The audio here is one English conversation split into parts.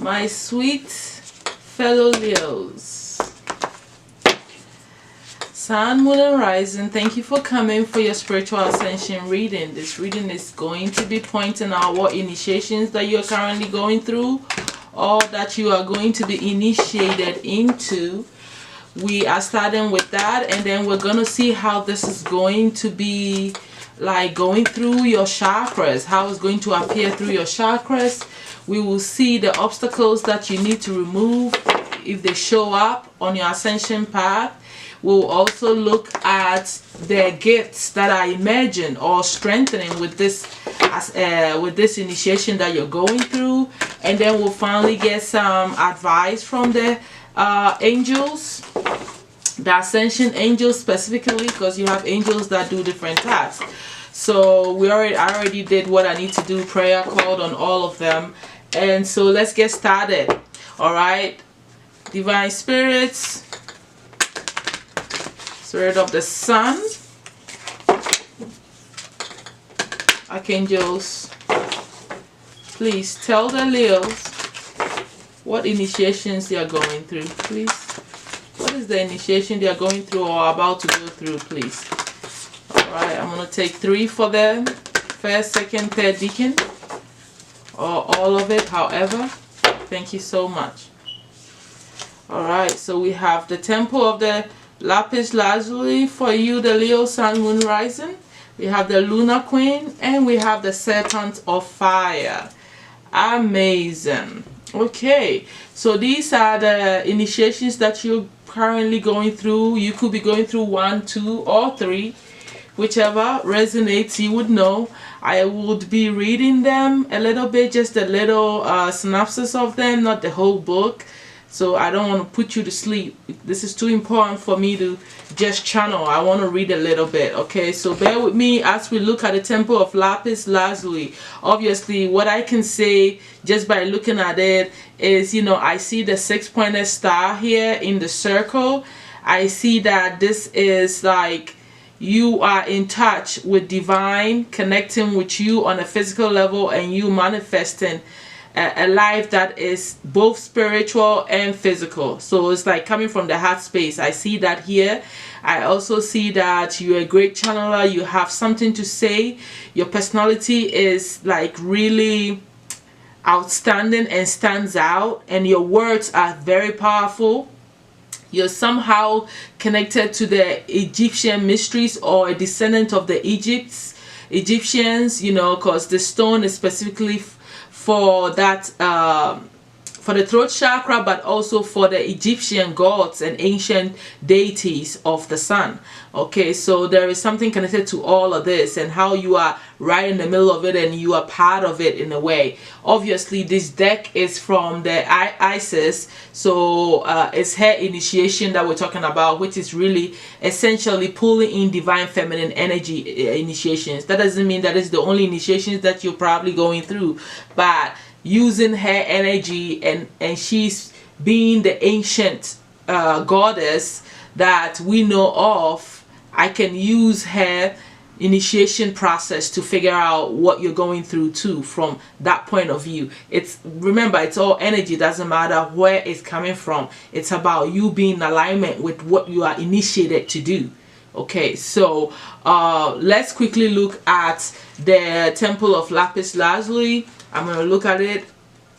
My sweet fellow Leos, Sun, Moon, and Rising, thank you for coming for your spiritual ascension reading. This reading is going to be pointing out what initiations that you are currently going through or that you are going to be initiated into. We are starting with that, and then we're going to see how this is going to be like going through your chakras, how it's going to appear through your chakras. We will see the obstacles that you need to remove if they show up on your ascension path. We'll also look at the gifts that are emerging or strengthening with this initiation that you're going through, and then we'll finally get some advice from the angels, the ascension angels specifically, because you have angels that do different tasks. So I already did what I need to do, prayer called on all of them, and so let's get started. All right, divine spirits, spirit of the sun, archangels, please tell the Leos what initiations they are going through, please. What is the initiation they are going through or about to go through, please? Alright, I'm going to take 3 for them. First, second, third deacon. Or all of it, however. Thank you so much. Alright, so we have the Temple of the Lapis Lazuli for you, the Leo, Sun, Moon, Rising. We have the Lunar Queen, and we have the Serpent of Fire. Amazing. Okay, so these are the initiations that you're currently going through. You could be going through 1, 2, or 3, whichever resonates. You would know. I would be reading them a little bit, just a little synopsis of them, not the whole book. So I don't want to put you to sleep. This is too important for me to just channel. I want to read a little bit. Okay, so bear with me as we look at the Temple of Lapis Lazuli. Obviously, what I can say just by looking at it is, you know, I see the 6-pointed star here in the circle. I see that this is like you are in touch with divine, connecting with you on a physical level, and you manifesting a life that is both spiritual and physical. So it's like coming from the heart space. I see that here. I also see that you're a great channeler. You have something to say. Your personality is like really outstanding and stands out, and your words are very powerful. You're somehow connected to the Egyptian mysteries or a descendant of the Egyptians, you know, because the stone is specifically for that, for the throat chakra, but also for the Egyptian gods and ancient deities of the sun. Okay, so there is something connected to all of this and how you are right in the middle of it and you are part of it in a way. Obviously, this deck is from the Isis, so it's her initiation that we're talking about, which is really essentially pulling in divine feminine energy initiations. That doesn't mean that it's the only initiations that you're probably going through, but using her energy, and she's being the ancient goddess that we know of. I can use her initiation process to figure out what you're going through too from that point of view. Remember, it's all energy. It doesn't matter where it's coming from. It's about you being in alignment with what you are initiated to do. Okay, so let's quickly look at the Temple of Lapis Lazuli. I'm going to look at it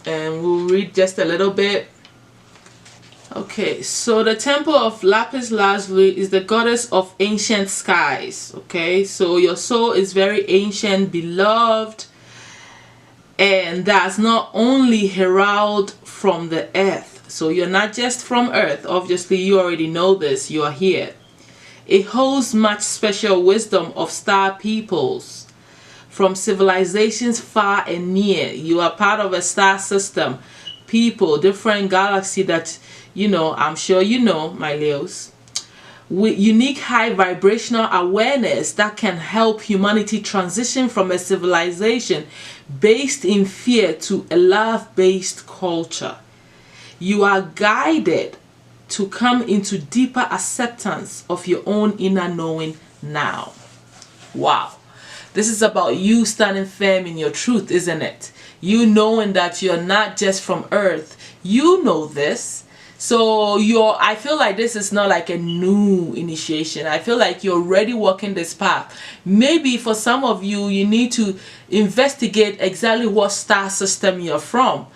and we'll read just a little bit. Okay, so the Temple of Lapis Lazuli is the goddess of ancient skies. Okay, so your soul is very ancient, beloved, and that's not only herald from the earth. So you're not just from earth. Obviously, you already know this. You are here. It holds much special wisdom of star peoples from civilizations far and near. You are part of a star system, people, different galaxy that, you know, I'm sure you know, my Leos, with unique high vibrational awareness that can help humanity transition from a civilization based in fear to a love-based culture. You are guided to come into deeper acceptance of your own inner knowing now. Wow. This is about you standing firm in your truth, isn't it? you knowing that you're not just from earth. You know this. So I feel like this is not like a new initiation. I feel like you're already walking this path. Maybe for some of you, you need to investigate exactly what star system you're from,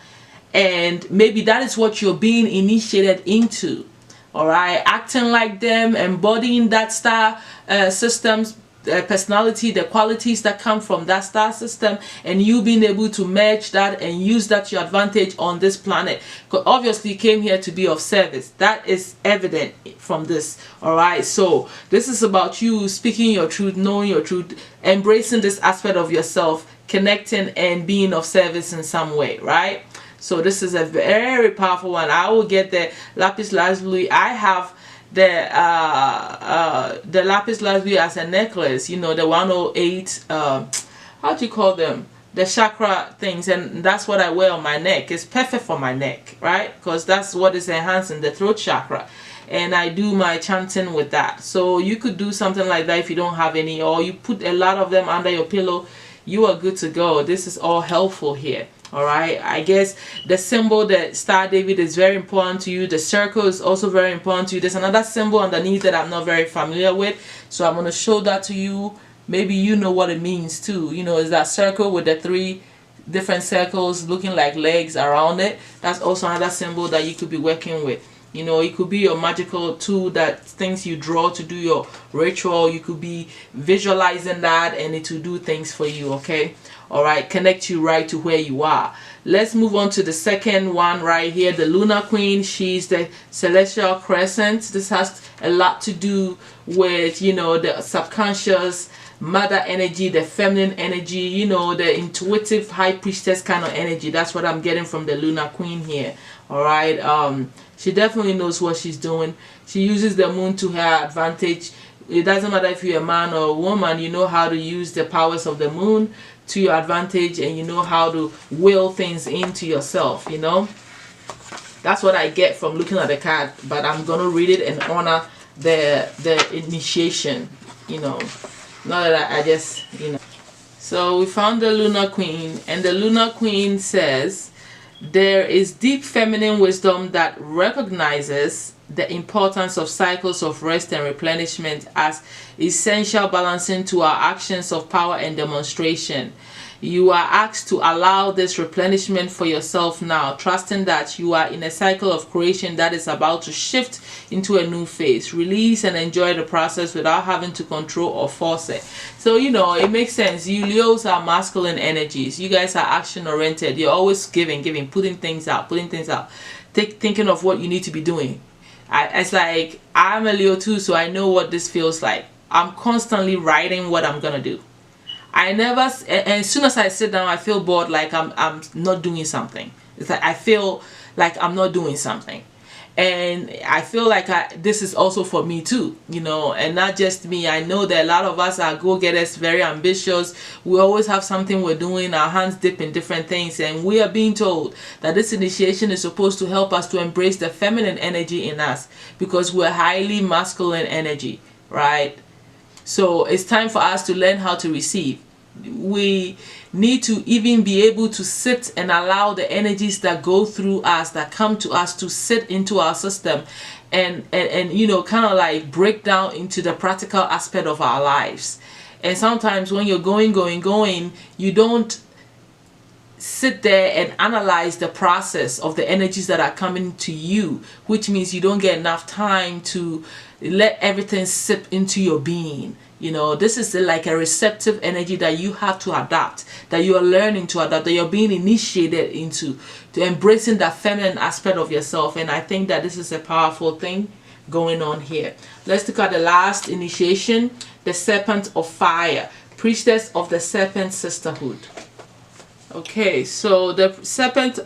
and maybe that is what you're being initiated into. All right, acting like them, embodying that star system's personality, the qualities that come from that star system, and you being able to merge that and use that to your advantage on this planet. Because obviously you came here to be of service. That is evident from this. All right, so this is about you speaking your truth, knowing your truth, embracing this aspect of yourself, connecting and being of service in some way, right? So this is a very powerful one. I will get the Lapis Lazuli. I have the Lapis Lazuli as a necklace, you know, the 108 how do you call them, the chakra things, and that's what I wear on my neck. It's perfect for my neck, right? Because that's what is enhancing the throat chakra, and I do my chanting with that. So you could do something like that if you don't have any, or you put a lot of them under your pillow. You are good to go. This is all helpful here. All right, I guess the symbol, the Star David, is very important to you. The circle is also very important to you. There's another symbol underneath that I'm not very familiar with, so I'm going to show that to you. Maybe you know what it means too. You know, it's that circle with the 3 different circles looking like legs around it. That's also another symbol that you could be working with. You know, it could be your magical tool, that things you draw to do your ritual. You could be visualizing that and it will do things for you, okay? All right, connect you right to where you are. Let's move on to the second one right here, the Lunar Queen. She's the celestial crescent. This has a lot to do with, you know, the subconscious, mother energy, the feminine energy, you know, the intuitive high priestess kind of energy. That's what I'm getting from the Lunar Queen here. All right, she definitely knows what she's doing. She uses the moon to her advantage. It doesn't matter if you're a man or a woman, you know how to use the powers of the moon to your advantage, and you know how to will things into yourself, you know. That's what I get from looking at the card, but I'm gonna read it and honor the initiation, you know, not that I just, you know. So we found the Lunar Queen, and the Lunar Queen says there is deep feminine wisdom that recognizes the importance of cycles of rest and replenishment as essential balancing to our actions of power and demonstration. You are asked to allow this replenishment for yourself now, trusting that you are in a cycle of creation that is about to shift into a new phase. Release and enjoy the process without having to control or force it. So, you know, it makes sense. You Leos are masculine energies. You guys are action oriented. You're always giving, putting things out, thinking of what you need to be doing. It's like, I'm a Leo too, so I know what this feels like. I'm constantly writing what I'm gonna do. I never, and as soon as I sit down, I feel bored, like I'm not doing something. It's like I feel like I'm not doing something, and I feel like this is also for me too, you know, and not just me. I know that a lot of us are go-getters, very ambitious. We always have something we're doing, our hands dip in different things, and we are being told that this initiation is supposed to help us to embrace the feminine energy in us, because we're highly masculine energy, right? So it's time for us to learn how to receive. We need to even be able to sit and allow the energies that go through us, that come to us, to sit into our system and you know, kind of like break down into the practical aspect of our lives. And sometimes when you're going, you don't sit there and analyze the process of the energies that are coming to you, which means you don't get enough time to let everything sip into your being. You know, this is like a receptive energy that you have to adapt, that you are learning to adapt, that you're being initiated into, to embracing that feminine aspect of yourself. And I think that this is a powerful thing going on here. Let's look at the last initiation, the Serpent of Fire, priestess of the Serpent Sisterhood. Okay, so the Serpent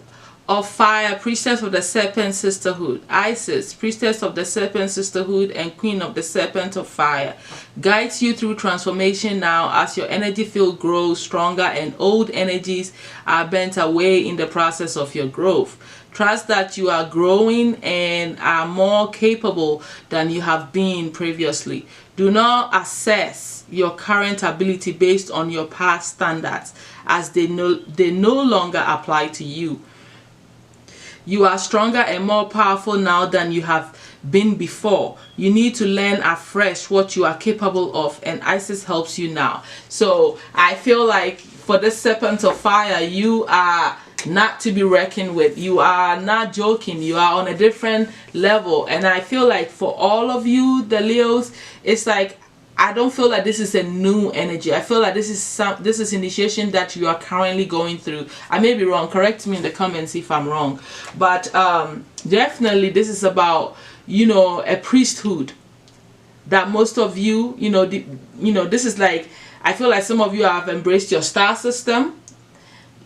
of Fire, Priestess of the Serpent Sisterhood. Isis, Priestess of the Serpent Sisterhood and Queen of the Serpent of Fire, guides you through transformation now as your energy field grows stronger and old energies are bent away in the process of your growth. Trust that you are growing and are more capable than you have been previously. Do not assess your current ability based on your past standards, as they no longer apply to you. You are stronger and more powerful now than you have been before. You need to learn afresh what you are capable of, and Isis helps you now. So I feel like for this Serpent of Fire, you are not to be reckoned with. You are not joking. You are on a different level. And I feel like for all of you, the Leos, it's like, I don't feel like this is a new energy. I feel like this is initiation that you are currently going through. I may be wrong. Correct me in the comments if I'm wrong. But definitely this is about, you know, a priesthood that most of you, you know, this is like, I feel like some of you have embraced your star system,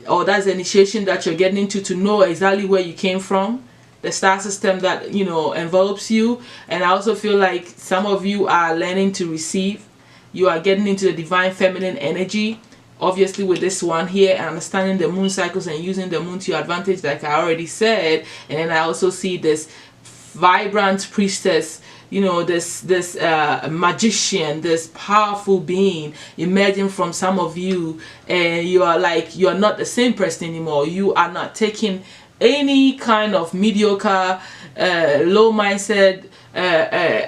or that's the initiation that you're getting into to know exactly where you came from. The star system that, you know, envelops you. And I also feel like some of you are learning to receive. You are getting into the divine feminine energy, obviously with this one here, and understanding the moon cycles and using the moon to your advantage, like I already said. And then I also see this vibrant priestess, you know, this magician, this powerful being emerging from some of you, and you are like, you are not the same person anymore. You are not taking any kind of mediocre, low mindset,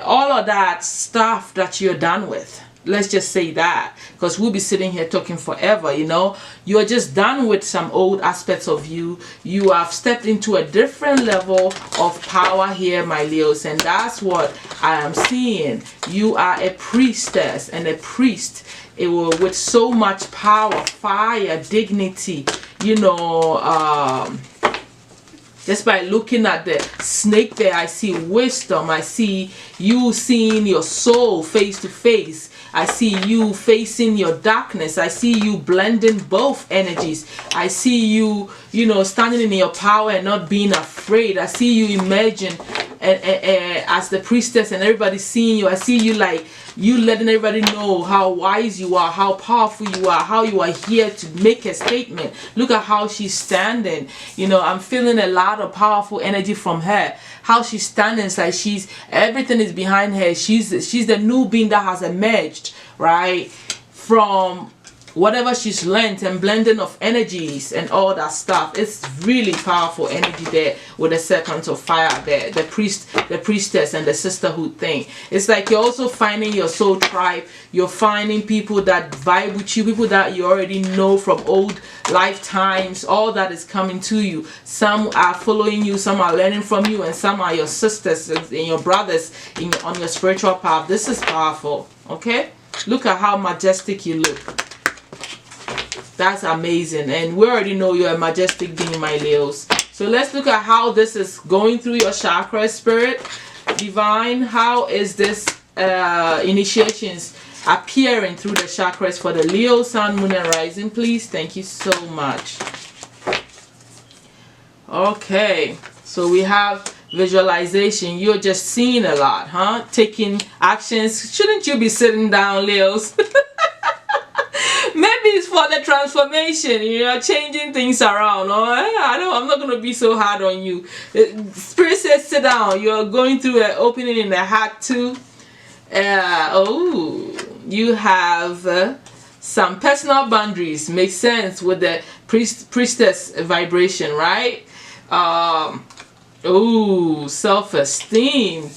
all of that stuff that you're done with. Let's just say that, because we'll be sitting here talking forever, you know. You're just done with some old aspects of you. You have stepped into a different level of power here, my Leos, and that's what I am seeing. You are a priestess and a priest, with so much power, fire, dignity, you know. Just by looking at the snake there, I see wisdom. I see you seeing your soul face to face. I see you facing your darkness. I see you blending both energies. I see you, you know, standing in your power and not being afraid. I see you emerging as the priestess and everybody seeing you. I see you like, you letting everybody know how wise you are, how powerful you are, how you are here to make a statement. Look at how she's standing. You know, I'm feeling a lot of powerful energy from her. How she's standing, it's like everything is behind her. She's the new being that has emerged, right, from whatever she's learned and blending of energies and all that stuff. It's really powerful energy there with the Serpent of Fire there, the priestess and the sisterhood thing. It's like you're also finding your soul tribe. You're finding people that vibe with you, people that you already know from old lifetimes. All that is coming to you. Some are following you, some are learning from you, and some are your sisters and your brothers on your spiritual path. This is powerful. Okay, look at how majestic you look. That's amazing. And we already know you're a majestic being, my Leos. So let's look at how this is going through your chakra, spirit divine. How is this initiations appearing through the chakras for the Leo, Sun, Moon, and Rising, please? Thank you so much. Okay, so we have visualization. You're just seeing a lot, huh? Taking actions. Shouldn't you be sitting down, Leos? Maybe it's for the transformation, you know, changing things around. Oh, I'm not going to be so hard on you. Spirit says sit down. You're going through an opening in the heart too. Oh, you have some personal boundaries. Makes sense with the priestess vibration, right? Oh, self-esteem.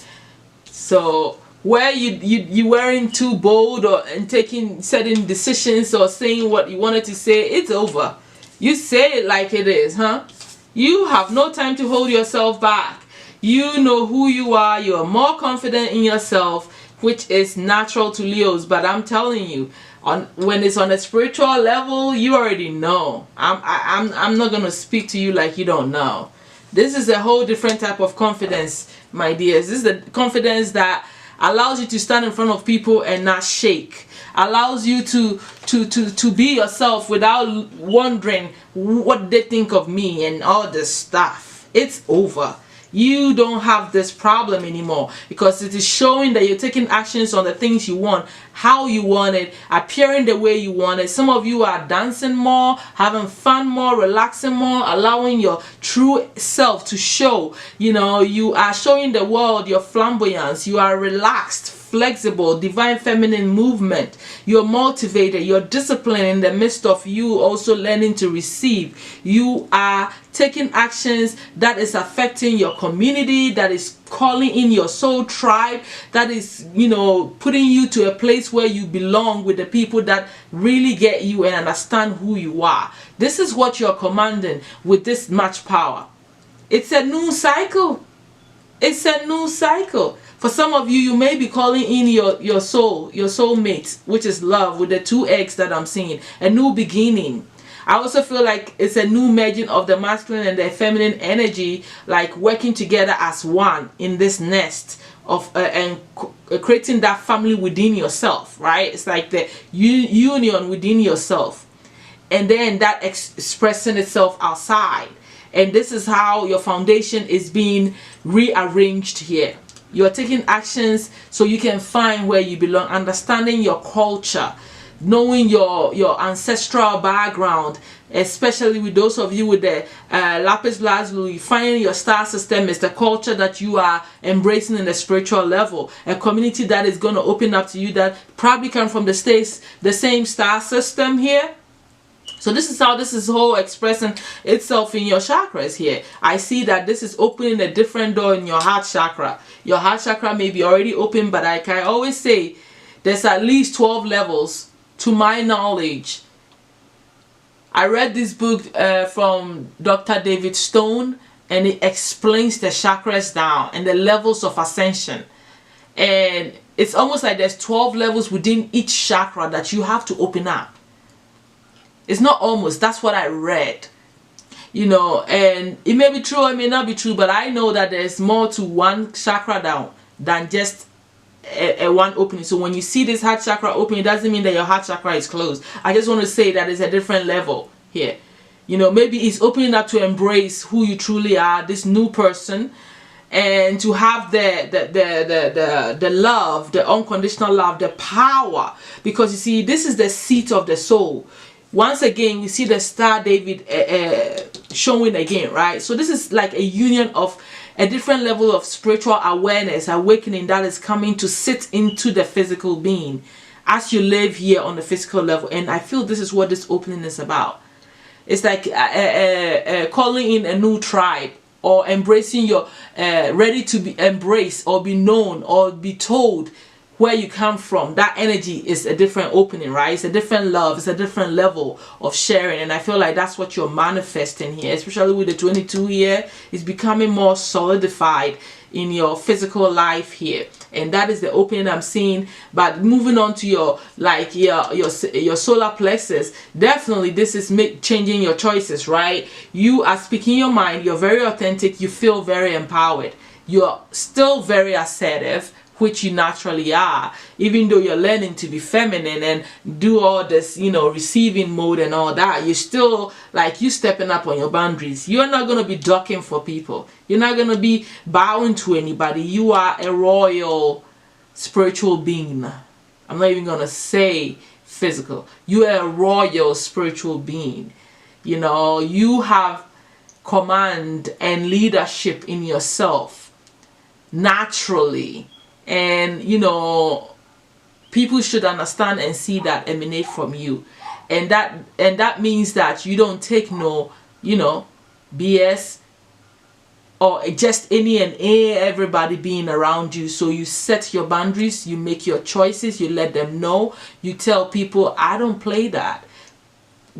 So where you weren't too bold and taking certain decisions or saying what you wanted to say, it's over. You say it like it is, huh? You have no time to hold yourself back. You know who you are. You are more confident in yourself, which is natural to Leos. But I'm telling you, when it's on a spiritual level, you already know. I'm not gonna speak to you like you don't know. This is a whole different type of confidence, my dears. This is the confidence that allows you to stand in front of people and not shake. allows you to be yourself without wondering what they think of me and all this stuff. It's over. You don't have this problem anymore, because it is showing that you're taking actions on the things you want, how you want it, appearing the way you want it. Some of you are dancing more, having fun more, relaxing more, allowing your true self to show. You know, you are showing the world your flamboyance. You are relaxed, flexible, divine feminine movement. You're motivated, you're disciplined in the midst of you also learning to receive. You are taking actions that is affecting your community, that is calling in your soul tribe, that is, you know, putting you to a place where you belong with the people that really get you and understand who you are. This is what you're commanding with this much power. It's a new cycle. It's a new cycle. For some of you, you may be calling in your soul, your soulmate, which is love, with the 2 eggs that I'm seeing. A new beginning. I also feel like it's a new merging of the masculine and the feminine energy, like working together as one in this nest of and creating that family within yourself, right? It's like the union within yourself, and then that expressing itself outside. And this is how your foundation is being rearranged here. You are taking actions so you can find where you belong, understanding your culture, knowing your ancestral background, especially with those of you with the Lapis Lazuli. Finding your star system is the culture that you are embracing in the spiritual level, a community that is going to open up to you that probably come from the same star system here. So this is how this is whole expressing itself in your chakras here. I see that this is opening a different door in your heart chakra. Your heart chakra may be already open, but like I always say, there's at least 12 levels to my knowledge. I read this book from Dr. David Stone, and it explains the chakras down and the levels of ascension. And it's almost like there's 12 levels within each chakra that you have to open up. It's not almost, that's what I read. You know, and it may be true, it may not be true, but I know that there's more to one chakra down than just a one opening. So when you see this heart chakra open, it doesn't mean that your heart chakra is closed. I just want to say that it's a different level here. You know, maybe it's opening up to embrace who you truly are, this new person, and to have the love, the unconditional love, the power. Because you see, this is the seat of the soul. Once again, you see the star David showing again, right? So this is like a union of a different level of spiritual awareness, awakening that is coming to sit into the physical being as you live here on the physical level. And I feel this is what this opening is about. It's like calling in a new tribe, or embracing your ready to be embraced or be known or be told where you come from. That energy is a different opening, right? It's a different love, it's a different level of sharing. And I feel like that's what you're manifesting here, especially with the 22 here. It's becoming more solidified in your physical life here, and that is the opening I'm seeing. But moving on to your your solar plexus, definitely this is changing your choices, right? You are speaking your mind, you're very authentic, you feel very empowered, you're still very assertive, which you naturally are, even though you're learning to be feminine and do all this, you know, receiving mode and all that. You're still like, you stepping up on your boundaries. You're not going to be ducking for people. You're not going to be bowing to anybody. You are a royal spiritual being. I'm not even going to say physical. You are a royal spiritual being. You know, you have command and leadership in yourself naturally. And you know, people should understand and see that emanate from you, and that means that you don't take no, you know, BS or just any and everybody being around you. So you set your boundaries, you make your choices, you let them know, you tell people, I don't play that,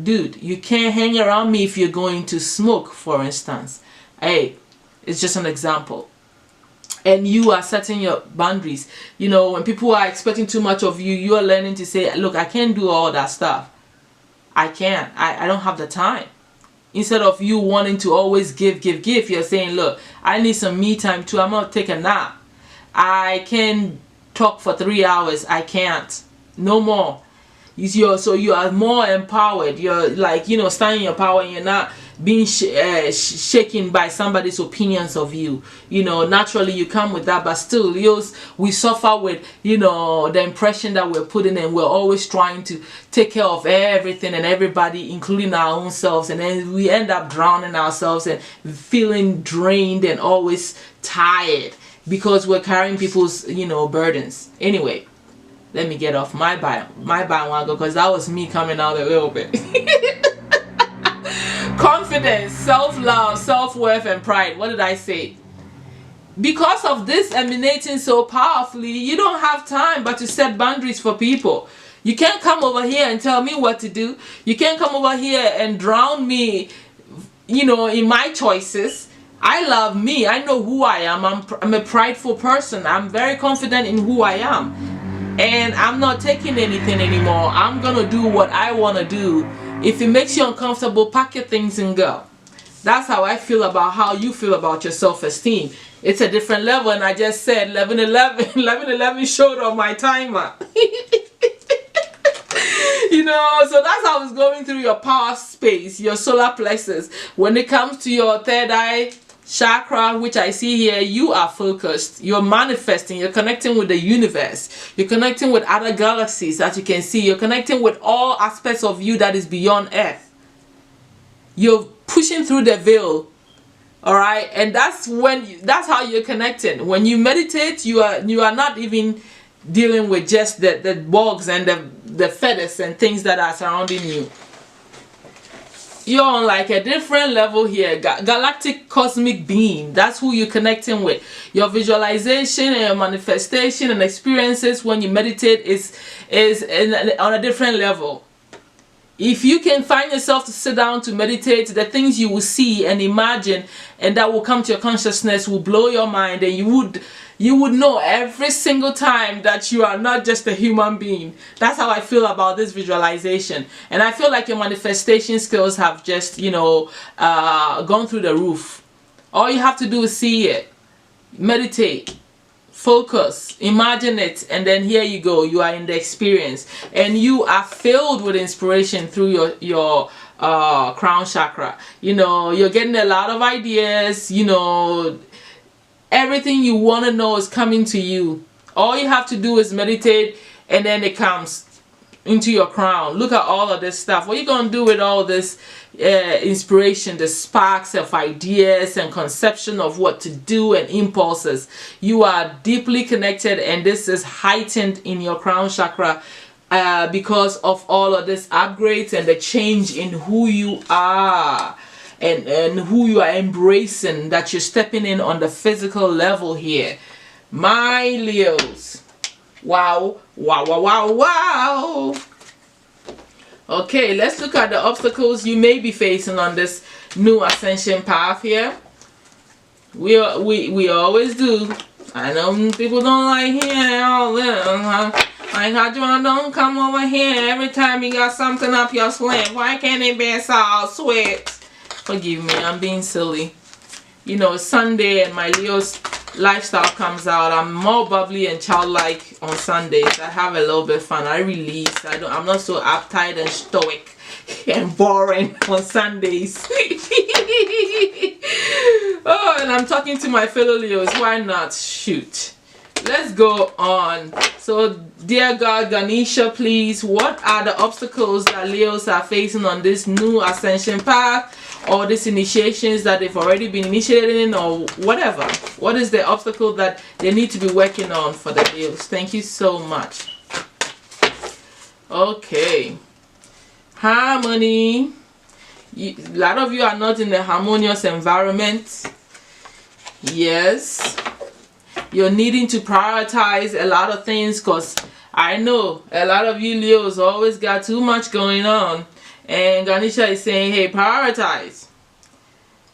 dude. You can't hang around me if you're going to smoke, for instance. Hey, it's just an example. And you are setting your boundaries. You know, when people are expecting too much of you, you are learning to say, look, I can't do all that stuff. I can't. I don't have the time. Instead of you wanting to always give, you're saying, look, I need some me time too. I'm going to take a nap. I can talk for 3 hours. I can't. No more. So you are more empowered. You're like, you know, standing in your power, and you're not being shaken by somebody's opinions of you. You know, naturally you come with that, but still, Leos, we suffer with, you know, the impression that we're putting in. We're always trying to take care of everything and everybody, including our own selves, and then we end up drowning ourselves and feeling drained and always tired because we're carrying people's, you know, burdens. Anyway, let me get off my bandwagon, because that was me coming out a little bit. Confidence, self-love, self-worth, and pride. What did I say? Because of this emanating so powerfully, you don't have time but to set boundaries for people. You can't come over here and tell me what to do. You can't come over here and drown me, you know, in my choices. I love me. I know who I am. I'm a prideful person. I'm very confident in who I am. And I'm not taking anything anymore. I'm gonna do what I want to do. If it makes you uncomfortable, pack your things and go. That's how I feel about how you feel about your self-esteem. It's a different level, and I just said 11:11 showed on my timer. You know, so that's how it's going through your power space, your solar plexus. When it comes to your third eye chakra, which I see here, you are focused, you're manifesting, you're connecting with the universe, you're connecting with other galaxies, as you can see, you're connecting with all aspects of you that is beyond Earth. You're pushing through the veil, all right, and that's how you're connecting. When you meditate, you are not even dealing with just the bugs and the feathers and things that are surrounding you. You're on like a different level here. Galactic cosmic being. That's who you're connecting with. Your visualization and your manifestation and experiences when you meditate is on a different level. If you can find yourself to sit down to meditate, the things you will see and imagine and that will come to your consciousness will blow your mind, and you would know every single time that you are not just a human being. That's how I feel about this visualization. And I feel like your manifestation skills have just, you know, gone through the roof. All you have to do is see it, meditate, focus, imagine it, and then here you go. You are in the experience, and you are filled with inspiration through your crown chakra. You know, you're getting a lot of ideas, you know. Everything you want to know is coming to you. All you have to do is meditate, and then it comes into your crown. Look at all of this stuff. What are you going to do with all this inspiration, the sparks of ideas and conception of what to do and impulses? You are deeply connected, and this is heightened in your crown chakra because of all of this upgrades and the change in who you are. And who you are embracing, that you're stepping in on the physical level here. My Leos. Wow. Wow, wow, wow, wow. Okay, let's look at the obstacles you may be facing on this new ascension path here. We always do. I know people don't like hearing all this. Like, Adjwoa, don't come over here every time you got something up your sleeve. Why can't it be all sweet? Forgive me, I'm being silly. You know, it's Sunday and my Leo's lifestyle comes out. I'm more bubbly and childlike on Sundays. I have a little bit of fun. I release. I'm not so uptight and stoic and boring on Sundays. Oh, and I'm talking to my fellow Leos. Why not? Shoot. Let's go on. So, dear God, Ganesha, please, what are the obstacles that Leos are facing on this new ascension path, or these initiations that they've already been initiated in, or whatever? What is the obstacle that they need to be working on for the Leos? Thank you so much. Okay. Harmony. A lot of you are not in a harmonious environment. Yes. You're needing to prioritize a lot of things, because I know a lot of you Leos always got too much going on. And Ganesha is saying, hey, prioritize.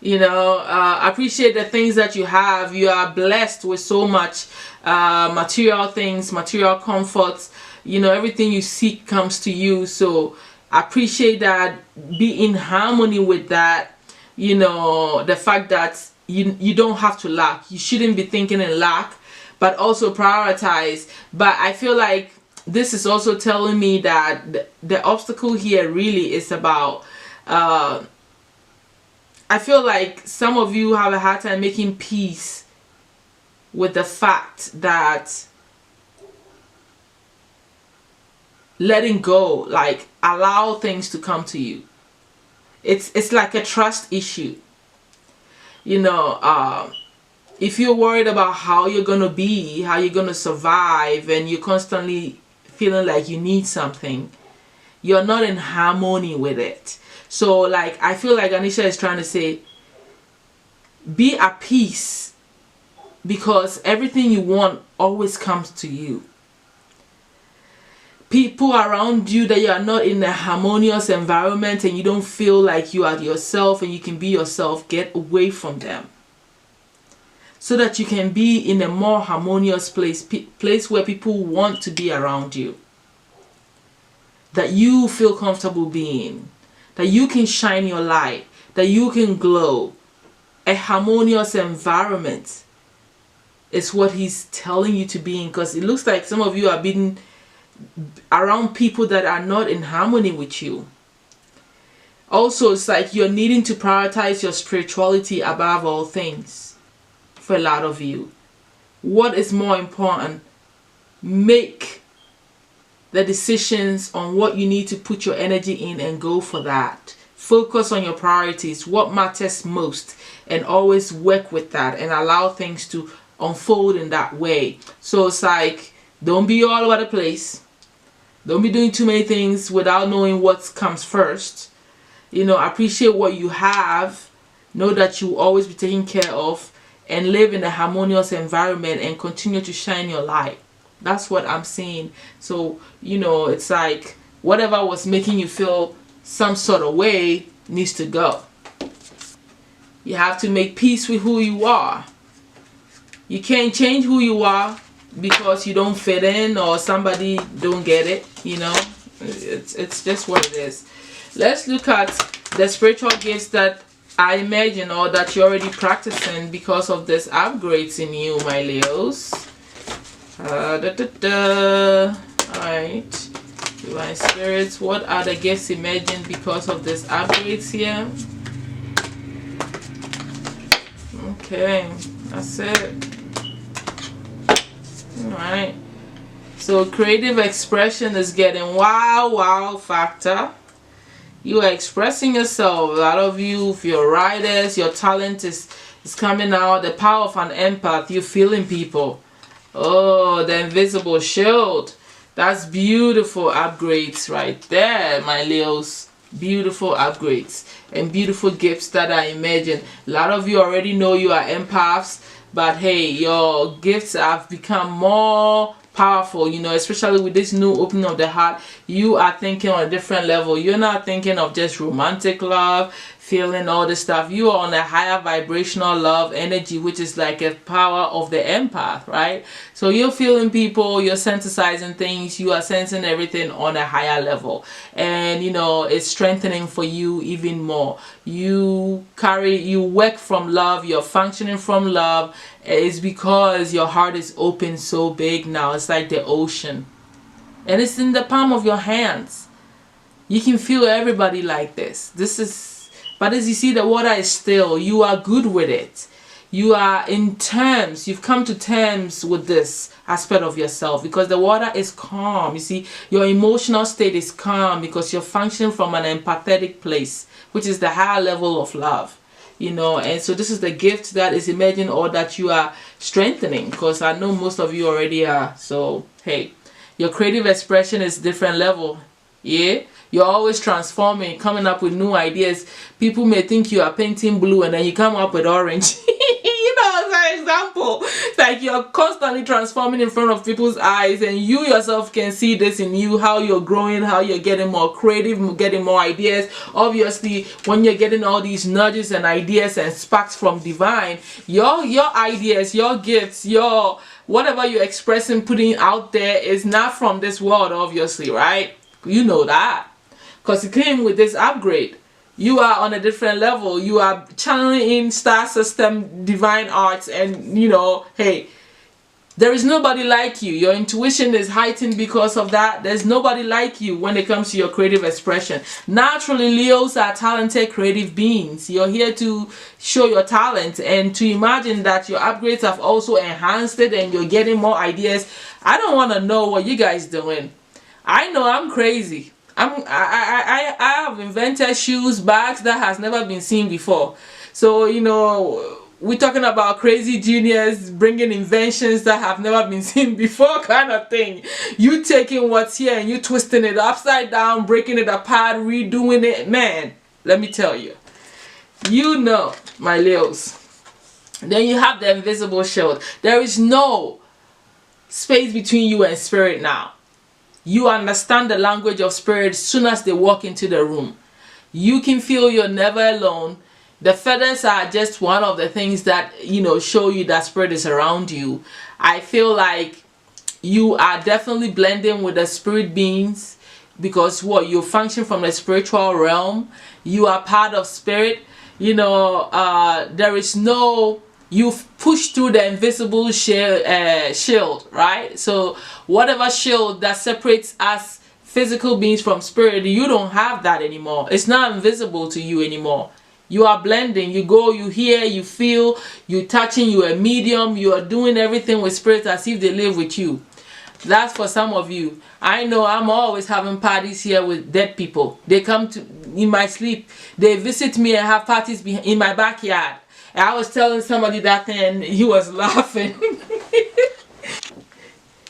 You know, appreciate the things that you have. You are blessed with so much material things, material comforts. You know, everything you seek comes to you. So appreciate that. Be in harmony with that. You know, the fact that you don't have to lack. You shouldn't be thinking in lack, but also prioritize. But I feel like this is also telling me that the obstacle here really is about, I feel like some of you have a hard time making peace with the fact that letting go, like allow things to come to you. It's like a trust issue. You know, if you're worried about how you're gonna be, how you're gonna survive, and you're constantly feeling like you need something, you're not in harmony with it. So like, I feel like Anisha is trying to say, be at peace, because everything you want always comes to you. People around you that you are not in a harmonious environment and you don't feel like you are yourself and you can be yourself, get away from them, so that you can be in a more harmonious place where people want to be around you, that you feel comfortable being, that you can shine your light, that you can glow. A harmonious environment is what he's telling you to be in, because it looks like some of you are being around people that are not in harmony with you. Also, it's like you're needing to prioritize your spirituality above all things. For a lot of you, what is more important? Make the decisions on what you need to put your energy in and go for that. Focus on your priorities, what matters most, and always work with that and allow things to unfold in that way. So it's like, don't be all over the place. Don't be doing too many things without knowing what comes first. You know, appreciate what you have. Know that you will always be taken care of, and live in a harmonious environment and continue to shine your light. That's what I'm seeing. So, you know, it's like whatever was making you feel some sort of way needs to go. You have to make peace with who you are. You can't change who you are because you don't fit in or somebody don't get it, you know. It's just what it is. Let's look at the spiritual gifts that I imagine or that you're already practicing because of this upgrades in you, my Leos. Alright, Divine Spirits, what are the gifts imagined because of this upgrades here? Okay, that's it. Alright, so creative expression is getting wow factor. You are expressing yourself. A lot of you, if you're writers, your talent is coming out. The power of an empath, you're feeling people. Oh, the invisible shield. That's beautiful upgrades right there, my Leos. Beautiful upgrades and beautiful gifts that I imagine. A lot of you already know you are empaths, but hey, your gifts have become more powerful, you know, especially with this new opening of the heart. You are thinking on a different level. You're not thinking of just romantic love, feeling all this stuff. You are on a higher vibrational love energy, which is like a power of the empath, right? So you're feeling people, you're sensitizing things, you are sensing everything on a higher level, and you know, it's strengthening for you even more. You work from love, you're functioning from love. It's because your heart is open so big now. It's like the ocean, and it's in the palm of your hands. You can feel everybody like this. But as you see, the water is still. You are good with it. You are in terms. You've come to terms with this aspect of yourself because the water is calm. You see, your emotional state is calm because you're functioning from an empathetic place, which is the higher level of love. You know, and so this is the gift that is emerging or that you are strengthening, because I know most of you already are. So hey, your creative expression is different level. Yeah, you're always transforming, coming up with new ideas. People may think you are painting blue and then you come up with orange. You know, as an example, it's like you're constantly transforming in front of people's eyes, and you yourself can see this in you, how you're growing, how you're getting more creative, getting more ideas. Obviously, when you're getting all these nudges and ideas and sparks from divine, your ideas, your gifts, your whatever you're expressing, putting out there is not from this world, obviously, right? You know that because it came with this upgrade. You are on a different level. You are channeling in star system divine arts, and you know, hey, There is nobody like you. Your intuition is heightened because of that. There's nobody like you when it comes to your creative expression. Naturally, Leos are talented creative beings. You're here to show your talent and to imagine that your upgrades have also enhanced it and you're getting more ideas. I don't want to know what you guys doing. I know I'm crazy. I have invented shoes, bags that has never been seen before. So, you know, we're talking about crazy genius bringing inventions that have never been seen before kind of thing. You taking what's here and you twisting it upside down, breaking it apart, redoing it. Man, let me tell you. You know, my Leos. Then you have the invisible shield. There is no space between you and spirit now. You understand the language of spirit as soon as they walk into the room. You can feel you're never alone. The feathers are just one of the things that, you know, show you that spirit is around you. I feel like you are definitely blending with the spirit beings because you function from the spiritual realm. You are part of spirit. You know, there is no... You've pushed through the invisible shield, right? So whatever shield that separates us physical beings from spirit, you don't have that anymore. It's not invisible to you anymore. You are blending. You go, you hear, you feel, you touching, you are a medium. You are doing everything with spirits as if they live with you. That's for some of you. I know I'm always having parties here with dead people. They come to in my sleep. They visit me and have parties in my backyard. And I was telling somebody that and he was laughing.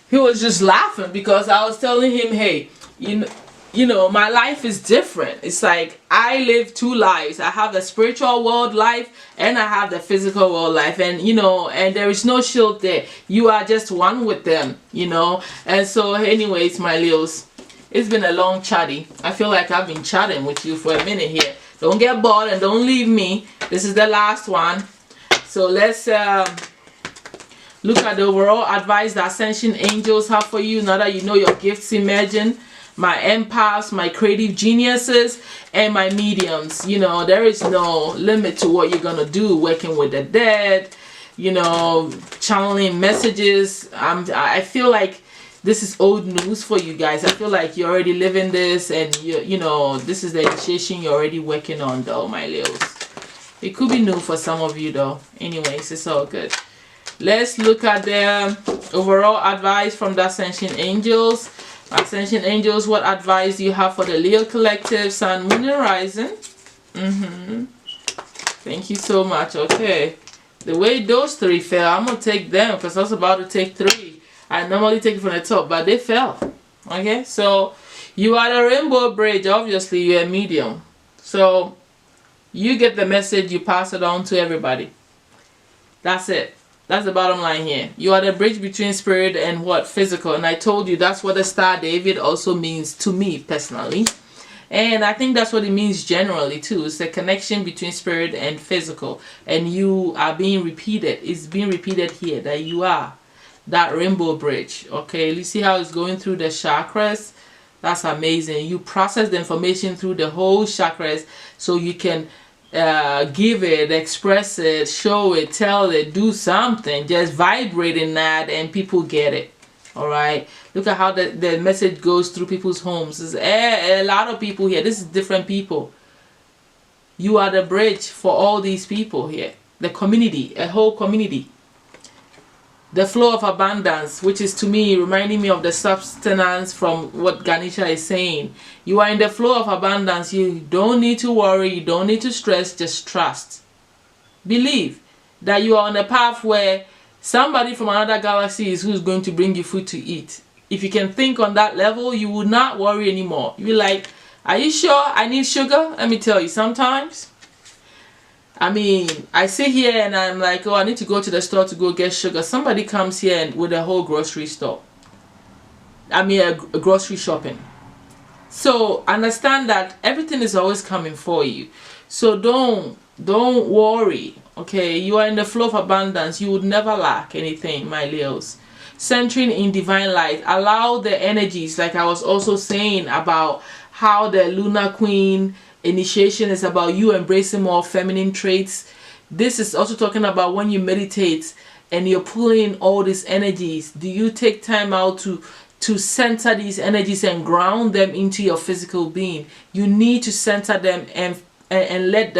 He was just laughing because I was telling him, hey, you know, my life is different. It's like I live two lives. I have the spiritual world life and I have the physical world life. And, you know, and there is no shield there. You are just one with them, you know. And so anyways, my Leos, it's been a long chatty. I feel like I've been chatting with you for a minute here. Don't get bored and don't leave me. This is the last one. So let's look at the overall advice the Ascension Angels have for you now that you know your gifts emerging. My empaths, my creative geniuses, and my mediums. You know, there is no limit to what you're going to do working with the dead, you know, channeling messages. I feel like this is old news for you guys. I feel like you're already living this and you know, this is the initiation you're already working on though, my Leos. It could be new for some of you though. Anyways, it's all good. Let's look at the overall advice from the Ascension Angels. Ascension Angels, what advice do you have for the Leo collective, Sun, Moon, and Rising? Thank you so much. Okay. The way those three fell, I'm going to take them because I was about to take three. I normally take it from the top, but they fell. Okay, so you are the rainbow bridge. Obviously, you're a medium. So you get the message, you pass it on to everybody. That's it. That's the bottom line here. You are the bridge between spirit and what? Physical. And I told you that's what the Star David also means to me personally. And I think that's what it means generally too. It's the connection between spirit and physical. And you are being repeated. It's being repeated here that you are that rainbow bridge. Okay, you see how it's going through the chakras? That's amazing. You process the information through the whole chakras so you can give it, express it, show it, tell it, do something, just vibrate in that and people get it. All right, look at how the message goes through people's homes. There's a lot of people here. This is different people. You are the bridge for all these people here, the community, a whole community. The flow of abundance, which is to me reminding me of the substance from what Ganesha is saying. You are in the flow of abundance. You don't need to worry. You don't need to stress. Just trust. Believe that you are on a path where somebody from another galaxy is who's going to bring you food to eat. If you can think on that level, you will not worry anymore. You'll be like, are you sure I need sugar? Let me tell you, sometimes I mean, I sit here and I'm like, oh, I need to go to the store to go get sugar. Somebody comes here and with a whole grocery store. I mean, a grocery shopping. So understand that everything is always coming for you. So don't worry. Okay, you are in the flow of abundance. You would never lack anything, my Leos. Centering in divine light. Allow the energies, like I was also saying about how the Lunar Queen initiation is about you embracing more feminine traits. This is also talking about when you meditate, and you're pulling all these energies, do you take time out to center these energies and ground them into your physical being? You need to center them and let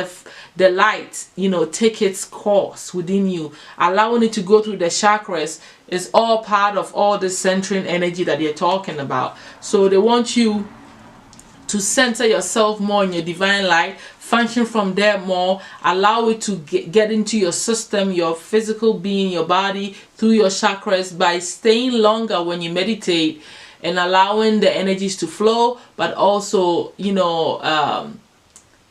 the light, you know, take its course within you, allowing it to go through the chakras. Is all part of all the centering energy that they're talking about. So they want you to center yourself more in your divine light, function from there more, allow it to get into your system, your physical being, your body, through your chakras, by staying longer when you meditate and allowing the energies to flow, but also, you know,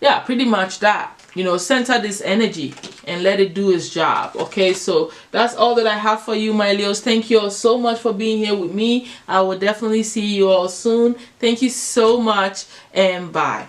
yeah, pretty much that. You know, center this energy and let it do its job. Okay, so that's all that I have for you, my Leos. Thank you all so much for being here with me. I will definitely see you all soon. Thank you so much, and bye.